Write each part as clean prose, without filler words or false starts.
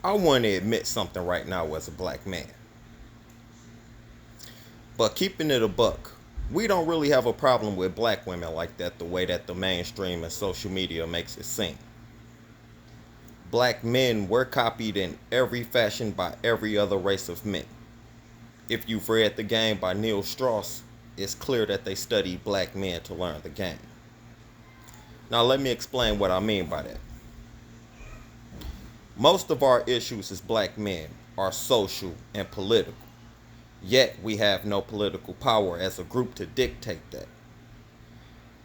I want to admit something right now as a black man. But keeping it a buck, we don't really have a problem with black women like that the way that the mainstream and social media makes it seem. Black men were copied in every fashion by every other race of men. If you've read The Game by Neil Strauss, it's clear that they studied black men to learn the game. Now let me explain what I mean by that. Most of our issues as black men are social and political. Yet we have no political power as a group to dictate that.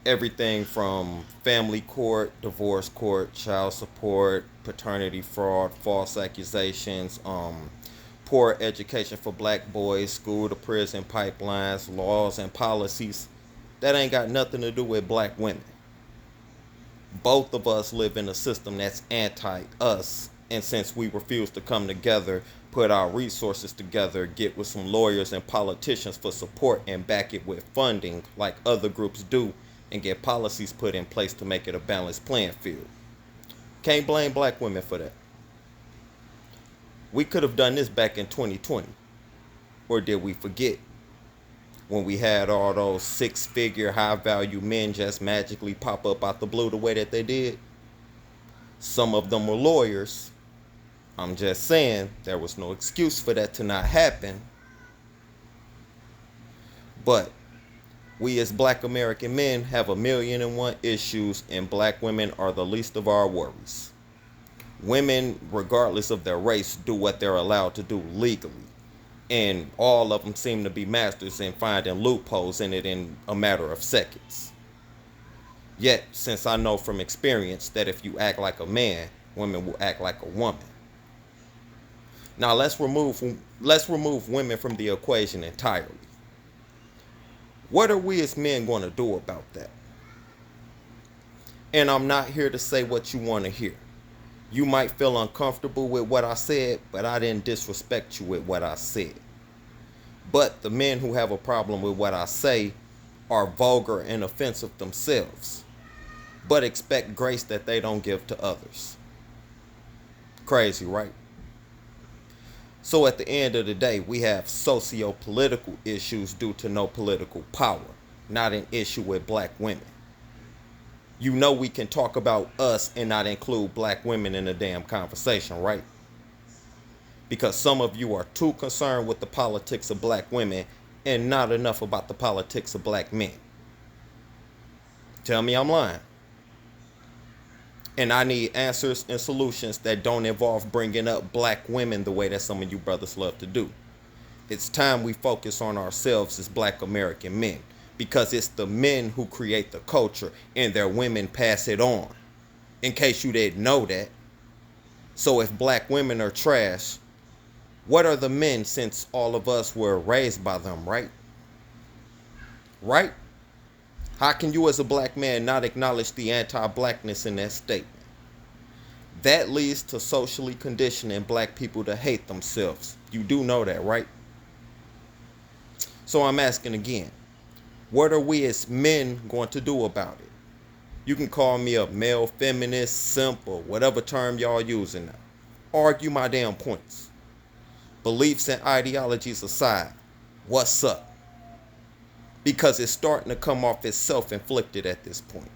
Everything from family court, divorce court, child support, paternity fraud, false accusations, poor education for black boys, school to prison pipelines, laws and policies, that ain't got nothing to do with black women. Both of us live in a system that's anti us, and since we refuse to come together, put our resources together, get with some lawyers and politicians for support and back it with funding like other groups do, and get policies put in place to make it a balanced playing field. Can't blame black women for that. We could have done this back in 2020. Or did we forget? When we had all those six-figure high-value men just magically pop up out the blue the way that they did. Some of them were lawyers. I'm just saying there was no excuse for that to not happen. But we as black American men have 1,000,001 issues, and black women are the least of our worries. Women, regardless of their race, do what they're allowed to do legally. And all of them seem to be masters in finding loopholes in it in a matter of seconds. Yet, since I know from experience that if you act like a man, women will act like a woman. Now let's remove women from the equation entirely. What are we as men going to do about that? And I'm not here to say what you want to hear. You might feel uncomfortable with what I said, but I didn't disrespect you with what I said. But the men who have a problem with what I say are vulgar and offensive themselves, but expect grace that they don't give to others. Crazy, right? So at the end of the day, we have socio-political issues due to no political power, not an issue with black women. You know we can talk about us and not include black women in the damn conversation, right? Because some of you are too concerned with the politics of black women and not enough about the politics of black men. Tell me I'm lying. And I need answers and solutions that don't involve bringing up black women the way that some of you brothers love to do. It's time we focus on ourselves as black American men, because it's the men who create the culture and their women pass it on. In case you didn't know that. So if black women are trash, what are the men, since all of us were raised by them, right? Right? How can you as a black man not acknowledge the anti-blackness in that statement? That leads to socially conditioning black people to hate themselves. You do know that, right? So I'm asking again, what are we as men going to do about it? You can call me a male feminist, simp, or whatever term y'all using now. Argue my damn points. Beliefs and ideologies aside, what's up? Because it's starting to come off as self-inflicted at this point.